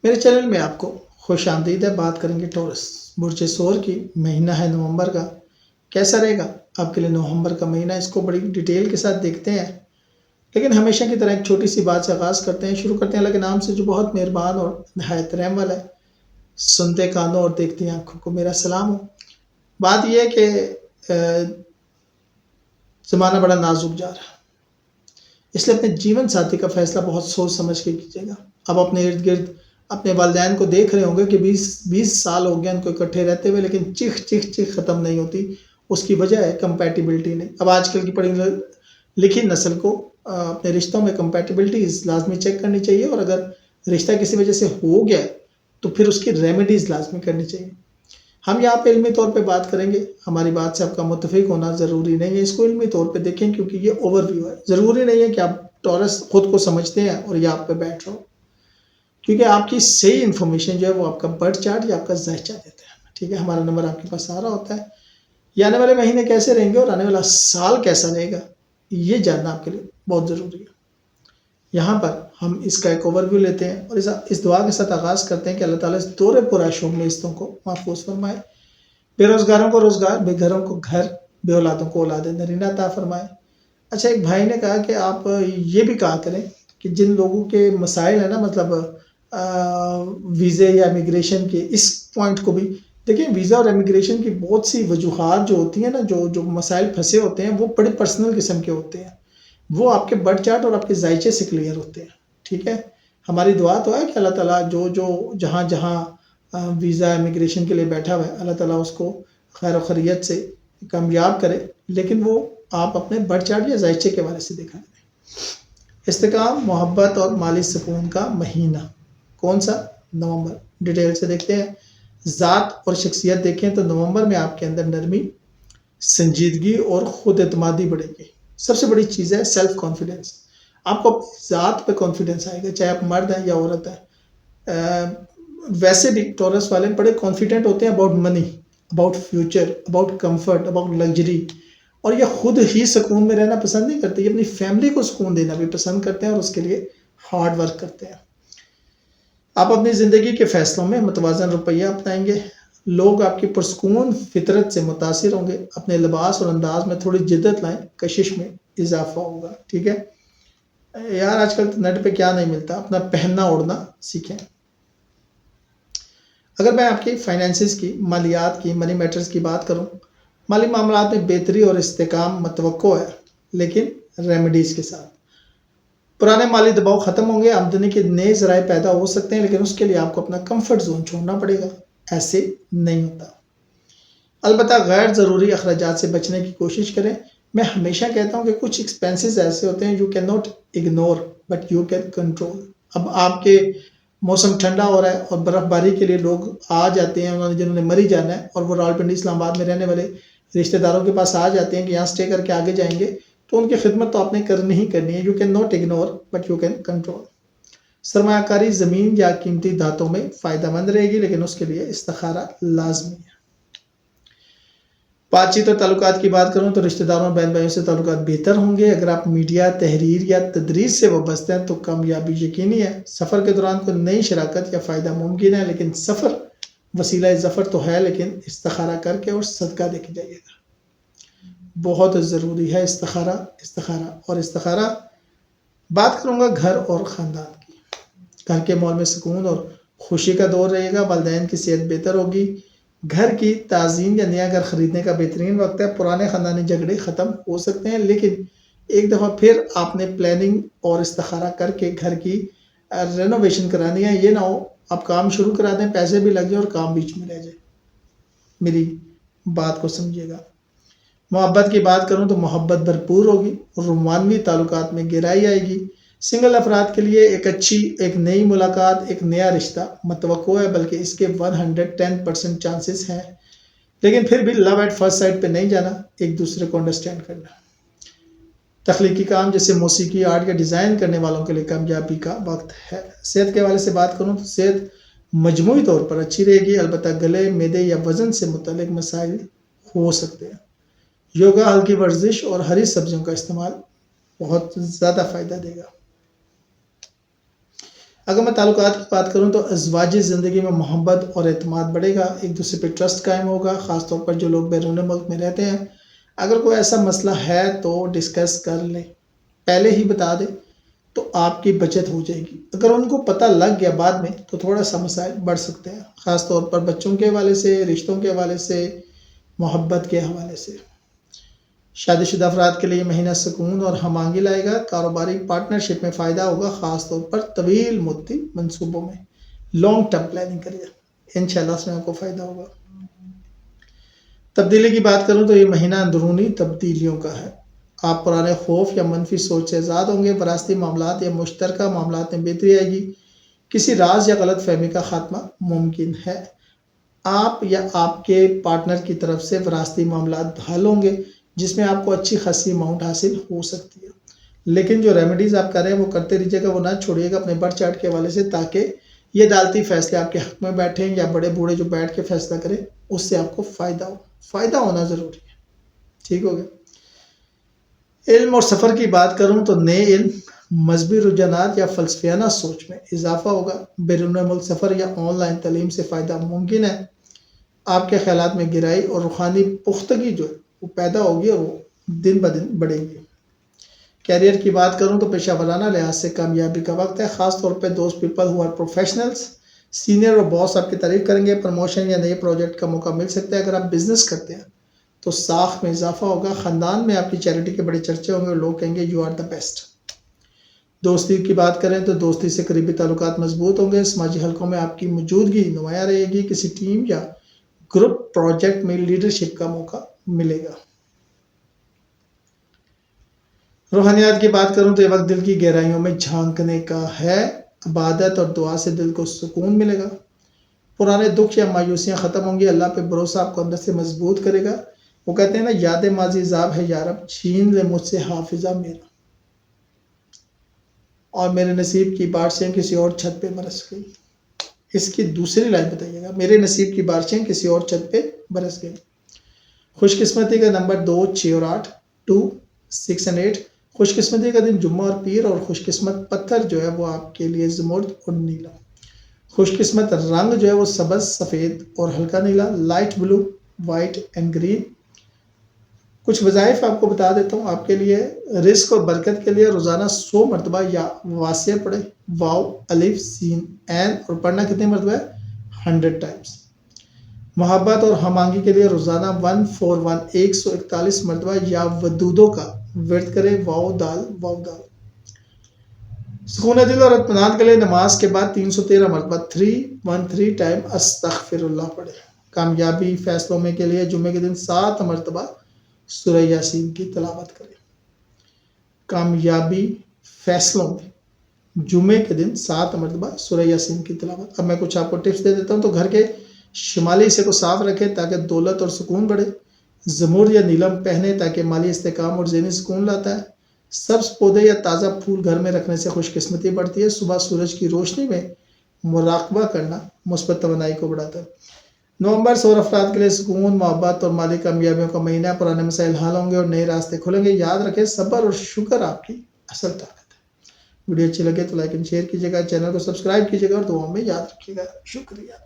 میرے چینل میں آپ کو خوش آمدید ہے۔ بات کریں گے ٹورس برج سور کی۔ مہینہ ہے نومبر کا، کیسا رہے گا آپ کے لیے نومبر کا مہینہ، اس کو بڑی ڈیٹیل کے ساتھ دیکھتے ہیں۔ لیکن ہمیشہ کی طرح ایک چھوٹی سی بات سے آغاز کرتے ہیں، شروع کرتے ہیں اللہ کے نام سے جو بہت مہربان اور نہایت رحم والا ہے۔ سنتے کانوں اور دیکھتی آنکھوں کو میرا سلام ہو۔ بات یہ ہے کہ زمانہ بڑا نازک جا رہا ہے، اس لیے اپنے جیون ساتھی کا فیصلہ بہت سوچ سمجھ کے کیجیے گا۔ اب اپنے ارد گرد اپنے والدین کو دیکھ رہے ہوں گے کہ 20 سال ہو گیا ان کو اکٹھے رہتے ہوئے، لیکن چیخ ختم نہیں ہوتی۔ اس کی وجہ ہے کمپیٹیبلٹی نہیں۔ اب آج کل کی پڑھی لکھی نسل کو اپنے رشتوں میں کمپیٹیبلٹیز لازمی چیک کرنی چاہیے، اور اگر رشتہ کسی وجہ سے ہو گیا تو پھر اس کی ریمیڈیز لازمی کرنی چاہیے۔ ہم یہاں پہ علمی طور پہ بات کریں گے، ہماری بات سے آپ کا متفق ہونا ضروری نہیں ہے، اس کو علمی طور پہ دیکھیں کیونکہ یہ اوور ویو ہے۔ ضروری نہیں ہے کہ آپ ٹورس خود کو سمجھتے ہیں اور یہ آپ پہ بیٹھ رہا ہو، کیونکہ آپ کی صحیح انفارمیشن جو ہے وہ آپ کا برتھ چارٹ یا آپ کا ذائچہ دیتا ہے۔ ٹھیک ہے، ہمارا نمبر آپ کے پاس آ رہا ہوتا ہے۔ یہ آنے والے مہینے کیسے رہیں گے اور آنے والا سال کیسا رہے گا، یہ جاننا آپ کے لیے بہت ضروری ہے۔ یہاں پر ہم اس کا ایک اوور ویو لیتے ہیں اور اس دعا کے ساتھ آغاز کرتے ہیں کہ اللہ تعالیٰ اس دور پرعیش و عمروں کو محفوظ فرمائے، بے روزگاروں کو روزگار، بے گھروں کو گھر، بے اولادوں کو اولاد نرینہ عطا فرمائے۔ اچھا، ایک بھائی نے کہا کہ آپ یہ بھی کہا کریں کہ جن لوگوں کے مسائل ہیں نا، مطلب ویزے یا امیگریشن کے، اس پوائنٹ کو بھی دیکھیں۔ ویزا اور امیگریشن کی بہت سی وجوہات جو ہوتی ہیں نا، جو مسائل پھنسے ہوتے ہیں وہ بڑے پرسنل قسم کے ہوتے ہیں، وہ آپ کے برتھ چارٹ اور آپ کے ذائچے سے کلیئر ہوتے ہیں۔ ٹھیک ہے، ہماری دعا تو ہے کہ اللہ تعالیٰ جو جہاں ویزا امیگریشن کے لیے بیٹھا ہوا ہے، اللہ تعالیٰ اس کو خیر و خیریت سے کامیاب کرے، لیکن وہ آپ اپنے برتھ چارٹ یا ذائچے کے حوالے سے دکھا دیں۔ استحکام، محبت اور مالی سکون کا مہینہ، کون سا؟ نومبر۔ ڈیٹیل سے دیکھتے ہیں۔ ذات اور شخصیت دیکھیں تو نومبر میں آپ کے اندر نرمی، سنجیدگی اور خود اعتمادی بڑھے گی۔ سب سے بڑی چیز ہے سیلف کانفیڈنس۔ آپ کو ذات پہ کانفیڈنس آئے گا، چاہے آپ مرد ہیں یا عورت ہیں۔ ویسے بھی ٹورس والے بڑے کانفیڈنٹ ہوتے ہیں about money, about future, about comfort, about luxury, اور یہ خود ہی سکون میں رہنا پسند نہیں کرتے، یہ اپنی فیملی کو سکون دینا بھی پسند کرتے ہیں اور اس کے لیے ہارڈ ورک کرتے ہیں۔ آپ اپنی زندگی کے فیصلوں میں متوازن رویہ اپنائیں گے، لوگ آپ کی پرسکون فطرت سے متاثر ہوں گے۔ اپنے لباس اور انداز میں تھوڑی جدت لائیں، کشش میں اضافہ ہوگا۔ ٹھیک ہے یار، آج کل نیٹ پہ کیا نہیں ملتا، اپنا پہننا اوڑھنا سیکھیں۔ اگر میں آپ کی فائنینسز کی، مالیات کی، منی میٹرز کی بات کروں، مالی معاملات میں بہتری اور استحکام متوقع ہے، لیکن ریمیڈیز کے ساتھ۔ پرانے مالی دباؤ ختم ہوں گے، آمدنی کے نئے ذرائع پیدا ہو سکتے ہیں، لیکن اس کے لیے آپ کو اپنا کمفرٹ زون چھوڑنا پڑے گا۔ ایسے نہیں ہوتا۔ البتہ غیر ضروری اخراجات سے بچنے کی کوشش کریں۔ میں ہمیشہ کہتا ہوں کہ کچھ ایکسپینسز ایسے ہوتے ہیں you can not ignore but you can control. اب آپ کے موسم ٹھنڈا ہو رہا ہے اور برف باری کے لیے لوگ آ جاتے ہیں، جنہوں نے مری جانا ہے اور وہ راولپنڈی اسلام آباد میں رہنے والے رشتہ داروں کے پاس آ جاتے ہیں کہ یہاں سٹے کر کے آگے جائیں گے، تو ان کی خدمت تو آپ نے کرنی ہی کرنی ہے۔ You can not ignore but you can control. سرمایہ کاری زمین یا قیمتی دھاتوں میں فائدہ مند رہے گی، لیکن اس کے لیے استخارہ لازمی ہے۔ بات چیت اور تعلقات کی بات کروں تو رشتہ داروں بہن بھائیوں سے تعلقات بہتر ہوں گے۔ اگر آپ میڈیا، تحریر یا تدریس سے وابستہ ہیں تو کامیابی یقینی ہے۔ سفر کے دوران کوئی نئی شراکت یا فائدہ ممکن ہے، لیکن سفر وسیلہ ظفر تو ہے، لیکن استخارہ کر کے اور صدقہ دے کے جائیے گا۔ بہت ضروری ہے استخارہ اور استخارہ۔ بات کروں گا گھر اور خاندان کی۔ گھر کے ماحول میں سکون اور خوشی کا دور رہے گا، والدین کی صحت بہتر ہوگی، گھر کی تعزین یا نیا گھر خریدنے کا بہترین وقت ہے۔ پرانے خاندانی جھگڑے ختم ہو سکتے ہیں، لیکن ایک دفعہ پھر آپ نے پلاننگ اور استخارہ کر کے گھر کی رینوویشن کرانی ہے۔ یہ نہ ہو آپ کام شروع کرا دیں، پیسے بھی لگ جائیں اور کام بیچ میں رہ جائے۔ میری بات کو سمجھیے گا۔ محبت کی بات کروں تو محبت بھرپور ہوگی اور رومانوی تعلقات میں گہرائی آئے گی۔ سنگل افراد کے لیے ایک نئی ملاقات، ایک نیا رشتہ متوقع ہے، بلکہ اس کے 110% چانسز ہیں، لیکن پھر بھی لو ایٹ فرسٹ سائٹ پہ نہیں جانا، ایک دوسرے کو انڈرسٹینڈ کرنا۔ تخلیقی کام جیسے موسیقی، آرٹ یا ڈیزائن کرنے والوں کے لیے کامیابی کا وقت ہے۔ صحت کے حوالے سے بات کروں تو صحت مجموعی طور پر اچھی رہے گی، البتہ گلے، معدے یا وزن سے متعلق مسائل ہو سکتے ہیں۔ یوگا، ہلکی ورزش اور ہری سبزیوں کا استعمال بہت زیادہ فائدہ دے گا۔ اگر میں تعلقات کی بات کروں تو ازواجی زندگی میں محبت اور اعتماد بڑھے گا، ایک دوسرے پہ ٹرسٹ قائم ہوگا، خاص طور پر جو لوگ بیرون ملک میں رہتے ہیں۔ اگر کوئی ایسا مسئلہ ہے تو ڈسکس کر لیں، پہلے ہی بتا دیں تو آپ کی بچت ہو جائے گی۔ اگر ان کو پتہ لگ گیا بعد میں تو تھوڑا سا مسائل بڑھ سکتے ہیں، خاص طور پر بچوں کے حوالے سے، رشتوں کے حوالے سے، محبت کے حوالے سے۔ شادی شدہ افراد کے لیے یہ مہینہ سکون اور ہم آہنگی لائے گا، کاروباری پارٹنرشپ میں فائدہ ہوگا، خاص طور پر طویل مدتی منصوبوں میں لانگ ٹرم پلاننگ کریے، انشاءاللہ اس میں آپ کو فائدہ ہوگا۔ تبدیلی کی بات کروں تو یہ مہینہ اندرونی تبدیلیوں کا ہے، آپ پرانے خوف یا منفی سوچ سے آزاد ہوں گے، وراثتی معاملات یا مشترکہ معاملات میں بہتری آئے گی، کسی راز یا غلط فہمی کا خاتمہ ممکن ہے، آپ یا آپ کے پارٹنر کی طرف سے وراثتی معاملات حل ہوں گے جس میں آپ کو اچھی خاصی اماؤنٹ حاصل ہو سکتی ہے، لیکن جو ریمیڈیز آپ کر رہے ہیں وہ کرتے رہیے گا، وہ نہ چھوڑیے گا اپنے برتھ چارٹ کے حوالے سے، تاکہ یہ عدالتی فیصلے آپ کے حق میں بیٹھیں یا بڑے بوڑھے جو بیٹھ کے فیصلہ کریں اس سے آپ کو فائدہ ہو، فائدہ ہونا ضروری ہے، ٹھیک ہو گیا۔ علم اور سفر کی بات کروں تو نئے علم، مذہبی رجحانات یا فلسفیانہ سوچ میں اضافہ ہوگا، بیرون ملک سفر یا آن لائن تعلیم سے فائدہ ممکن ہے، آپ کے خیالات میں گہرائی اور روحانی پختگی جو ہے وہ پیدا ہوگی اور وہ دن بدن بڑھے گی۔ کیریئر کی بات کروں تو پیشہ ورانہ لحاظ سے کامیابی کا وقت ہے، خاص طور پہ those people who are professionals, senior اور باس آپ کی تعریف کریں گے، پروموشن یا نئے پروجیکٹ کا موقع مل سکتا ہے۔ اگر آپ بزنس کرتے ہیں تو ساکھ میں اضافہ ہوگا، خاندان میں آپ کی چیریٹی کے بڑے چرچے ہوں گے اور لوگ کہیں گے یو آر دا بیسٹ۔ دوستی کی بات کریں تو دوستی سے قریبی تعلقات مضبوط ہوں گے، سماجی حلقوں میں آپ کی موجودگی نمایاں رہے گی، کسی ٹیم یا گروپ پروجیکٹ میں لیڈرشپ کا موقع ملے گا۔ روحانیات کی بات کروں تو یہ وقت دل کی گہرائیوں میں جھانکنے کا ہے، عبادت اور دعا سے دل کو سکون ملے گا، پرانے دکھ یا مایوسیاں ختم ہوں گی، اللہ پہ بھروسہ آپ کو اندر سے مضبوط کرے گا۔ وہ کہتے ہیں نا، یاد ماضی عذاب ہے یارب، چھین لے مجھ سے حافظہ میرا، اور میرے نصیب کی بارشیں کسی اور چھت پہ برس گئی۔ اس کی دوسری لائن بتائیے گا، میرے نصیب کی بارشیں کسی اور چھت پہ برس گئی۔ خوش قسمتی کا نمبر 2، 6 اور 8، 2، 6 اور 8۔ خوش قسمتی کا دن جمعہ اور پیر، اور خوش قسمت پتھر جو ہے وہ آپ کے لیے زمرد اور نیلا۔ خوش قسمت رنگ جو ہے وہ سبز، سفید اور ہلکا نیلا، light blue, white and green. کچھ وظائف آپ کو بتا دیتا ہوں آپ کے لیے، رزق اور برکت کے لیے روزانہ 100 مرتبہ یا واسع پڑھیں، واو الف سین این، اور پڑھنا کتنے مرتبہ ہے؟ 100 ٹائمز۔ محبت اور ہم آہنگی کے لیے روزانہ 141 141 مرتبہ یا ودودوں کا ورد کرے، واو دال واو دال۔ سکون دل اور اطمینان کے لیے نماز کے بعد 313 مرتبہ 313 ٹائم استغفر اللہ پڑھے۔ کامیابی فیصلوں میں کے لیے جمعے کے دن 7 مرتبہ سورہ یاسین کی تلاوت کرے۔ کامیابی فیصلوں میں جمعے کے دن 7 مرتبہ سورہ یاسین کی تلاوت۔ اب میں کچھ آپ کو ٹپس دے دیتا ہوں، تو گھر کے شمالی حصے کو صاف رکھیں تاکہ دولت اور سکون بڑھے، زمرد یا نیلم پہنے تاکہ مالی استحکام اور ذہنی سکون لاتا ہے، سبز پودے یا تازہ پھول گھر میں رکھنے سے خوش قسمتی بڑھتی ہے، صبح سورج کی روشنی میں مراقبہ کرنا مثبت توانائی کو بڑھاتا ہے۔ نومبر 100 افراد کے لیے سکون، محبت اور مالی کامیابیوں کا مہینہ، پرانے مسائل حل ہوں گے اور نئے راستے کھلیں گے۔ یاد رکھیں، صبر اور شکر آپ کی اصل طاقت ہے۔ ویڈیو اچھی لگے تو لائک اینڈ شیئر کیجیے گا، چینل کو سبسکرائب کیجیے گا اور دعاؤں میں یاد رکھیے گا۔ شکریہ۔